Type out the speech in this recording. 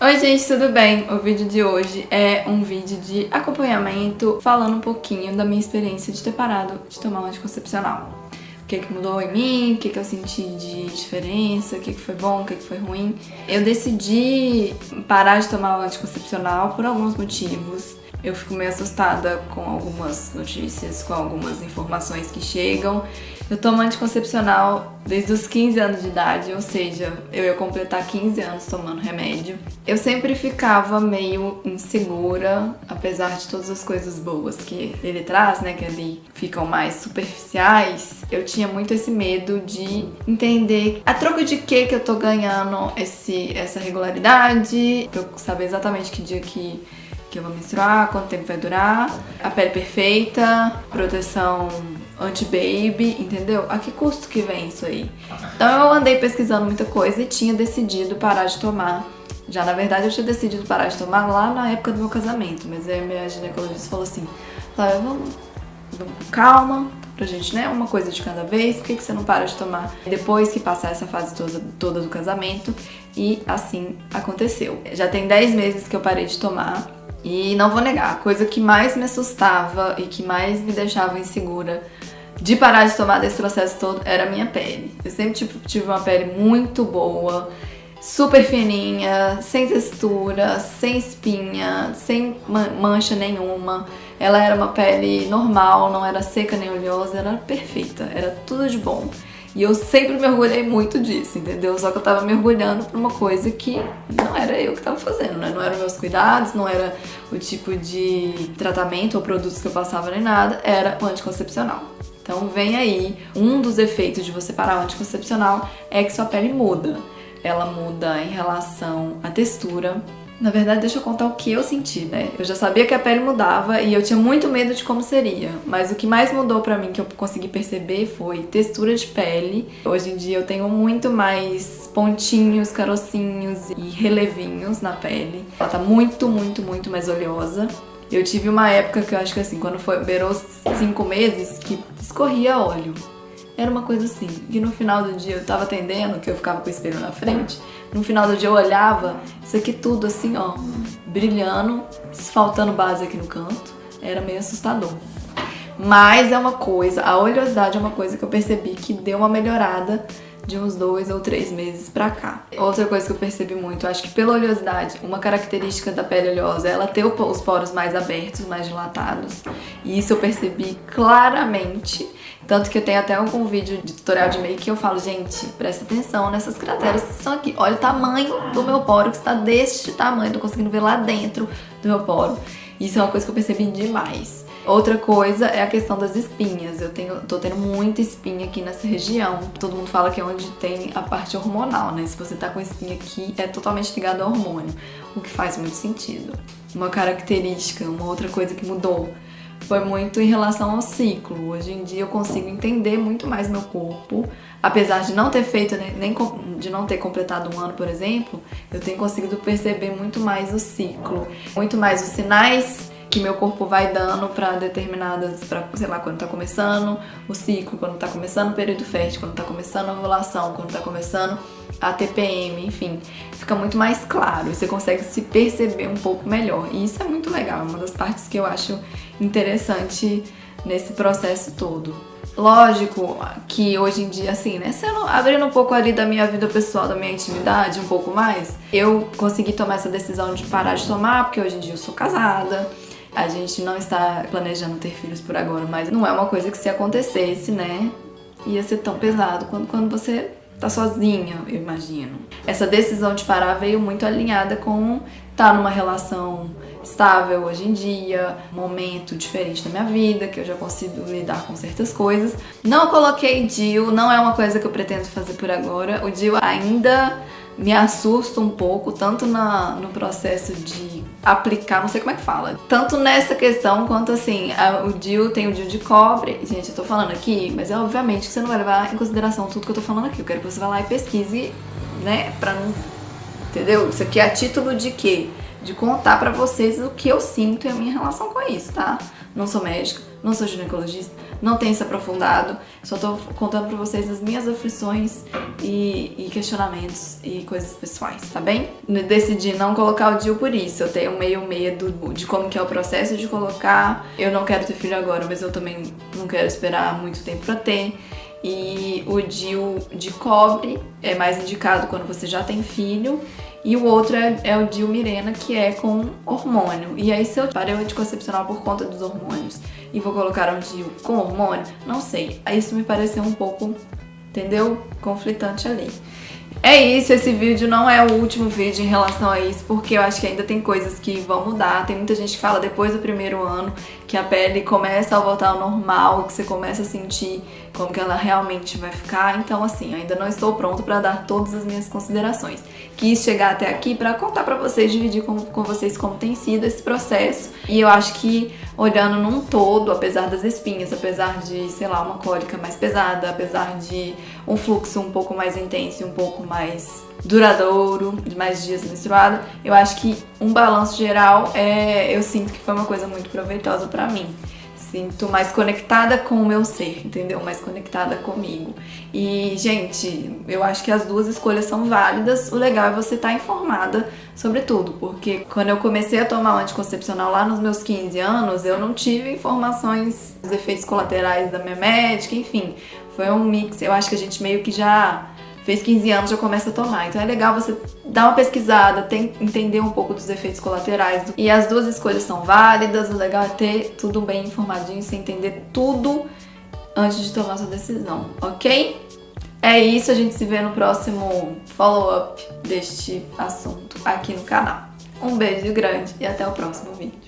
Oi gente, tudo bem? O vídeo de hoje é um vídeo de acompanhamento falando um pouquinho da minha experiência de ter parado de tomar um anticoncepcional. O que mudou em mim, o que eu senti de diferença, o que foi bom, o que foi ruim. Eu decidi parar de tomar o anticoncepcional por alguns motivos. Eu fico meio assustada com algumas notícias, com algumas informações que chegam. Eu tomo anticoncepcional desde os 15 anos de idade, ou seja, eu ia completar 15 anos tomando remédio. Eu sempre ficava meio insegura, apesar de todas as coisas boas que ele traz, né, que ali ficam mais superficiais. Eu tinha muito esse medo de entender a troco de que eu tô ganhando essa regularidade, pra eu saber exatamente que dia que eu vou menstruar, quanto tempo vai durar, a pele perfeita, proteção anti-baby, entendeu? A que custo que vem isso aí? Então eu andei pesquisando muita coisa e tinha decidido parar de tomar. Já na verdade eu tinha decidido parar de tomar lá na época do meu casamento, mas aí minha ginecologista falou assim, vamos com calma, pra gente, né, uma coisa de cada vez, por que você não para de tomar depois que passar essa fase toda do casamento? E assim aconteceu. Já tem 10 meses que eu parei de tomar. E não vou negar, a coisa que mais me assustava e que mais me deixava insegura de parar de tomar desse processo todo era a minha pele. Eu sempre tive uma pele muito boa, super fininha, sem textura, sem espinha, sem mancha nenhuma. Ela era uma pele normal, não era seca nem oleosa, era perfeita, era tudo de bom. E eu sempre me orgulhei muito disso, entendeu? Só que eu tava me orgulhando por uma coisa que não era eu que tava fazendo, né? Não eram meus cuidados, não era o tipo de tratamento ou produtos que eu passava nem nada, era o anticoncepcional. Então vem aí, um dos efeitos de você parar o anticoncepcional é que sua pele muda. Ela muda em relação à textura. Na verdade, deixa eu contar o que eu senti, né? Eu já sabia que a pele mudava e eu tinha muito medo de como seria. Mas o que mais mudou pra mim, que eu consegui perceber, foi textura de pele. Hoje em dia eu tenho muito mais pontinhos, carocinhos e relevinhos na pele. Ela tá muito, muito, muito mais oleosa. Eu tive uma época que eu acho que assim, quando beirou 5 meses, que escorria óleo. Era uma coisa assim, que no final do dia eu tava atendendo, que eu ficava com o espelho na frente, no final do dia eu olhava, isso aqui tudo assim, ó, brilhando, faltando base aqui no canto, era meio assustador. Mas é uma coisa, a oleosidade é uma coisa que eu percebi que deu uma melhorada de uns 2 ou 3 meses pra cá. Outra coisa que eu percebi muito, acho que pela oleosidade, uma característica da pele oleosa é ela ter os poros mais abertos, mais dilatados. E isso eu percebi claramente. Tanto que eu tenho até algum vídeo de tutorial de make que eu falo, gente, presta atenção nessas crateras que estão aqui. Olha o tamanho do meu poro, que está deste tamanho, tô conseguindo ver lá dentro do meu poro. Isso é uma coisa que eu percebi demais. Outra coisa é a questão das espinhas. Tô tendo muita espinha aqui nessa região. Todo mundo fala que é onde tem a parte hormonal, né? Se você tá com espinha aqui, é totalmente ligado ao hormônio, o que faz muito sentido. Uma característica, uma outra coisa que mudou foi muito em relação ao ciclo. Hoje em dia eu consigo entender muito mais meu corpo. Apesar de não ter feito, de não ter completado um ano, por exemplo, eu tenho conseguido perceber muito mais o ciclo, muito mais os sinais que meu corpo vai dando pra determinadas, sei lá, quando tá começando o ciclo, quando tá começando o período fértil, quando tá começando a ovulação, quando tá começando a TPM, enfim, fica muito mais claro e você consegue se perceber um pouco melhor. E isso é muito legal, é uma das partes que eu acho interessante nesse processo todo. Lógico que hoje em dia, assim, né, abrindo um pouco ali da minha vida pessoal, da minha intimidade um pouco mais, eu consegui tomar essa decisão de parar de tomar, porque hoje em dia eu sou casada. A gente não está planejando ter filhos por agora, mas não é uma coisa que se acontecesse, né, ia ser tão pesado quando você tá sozinha, eu imagino. Essa decisão de parar veio muito alinhada com estar numa relação estável hoje em dia, um momento diferente da minha vida, que eu já consigo lidar com certas coisas. Não coloquei DIU, não é uma coisa que eu pretendo fazer por agora. O DIU ainda me assusta um pouco, tanto no processo de aplicar, não sei como é que fala, tanto nessa questão quanto assim, o DIU tem o DIU de cobre. Gente, eu tô falando aqui, mas é obviamente que você não vai levar em consideração tudo que eu tô falando aqui. Eu quero que você vá lá e pesquise, né, pra não... Entendeu? Isso aqui é a título de quê? De contar pra vocês o que eu sinto e a minha relação com isso, tá? Não sou médica, não sou ginecologista, não tenho se aprofundado, só tô contando pra vocês as minhas aflições e questionamentos e coisas pessoais, tá bem? Decidi não colocar o DIU por isso, eu tenho meio medo de como que é o processo de colocar. Eu não quero ter filho agora, mas eu também não quero esperar muito tempo pra ter. E o DIU de cobre é mais indicado quando você já tem filho. E o outro é o DIU Mirena, que é com hormônio. E aí, se eu parei o anticoncepcional por conta dos hormônios e vou colocar um DIU com hormônio, não sei. Isso me pareceu um pouco, entendeu? Conflitante ali. É isso, esse vídeo não é o último vídeo em relação a isso, porque eu acho que ainda tem coisas que vão mudar. Tem muita gente que fala depois do primeiro ano que a pele começa a voltar ao normal, que você começa a sentir como que ela realmente vai ficar. Então, assim, ainda não estou pronto para dar todas as minhas considerações. Quis chegar até aqui para contar para vocês, dividir com vocês como tem sido esse processo. E eu acho que, olhando num todo, apesar das espinhas, apesar de, sei lá, uma cólica mais pesada, apesar de um fluxo um pouco mais intenso e um pouco mais duradouro, de mais dias menstruada, eu acho que um balanço geral eu sinto que foi uma coisa muito proveitosa pra mim. Sinto mais conectada com o meu ser, entendeu? Mais conectada comigo. E, gente, eu acho que as duas escolhas são válidas. O legal é você estar informada sobre tudo, porque quando eu comecei a tomar o anticoncepcional lá nos meus 15 anos, eu não tive informações dos efeitos colaterais da minha médica, enfim. Foi um mix. Eu acho que a gente meio que já fez 15 anos, já começa a tomar. Então é legal você dar uma pesquisada, entender um pouco dos efeitos colaterais. E as duas escolhas são válidas, o legal é ter tudo bem informadinho, você entender tudo antes de tomar sua decisão, ok? É isso, a gente se vê no próximo follow-up deste assunto aqui no canal. Um beijo grande e até o próximo vídeo.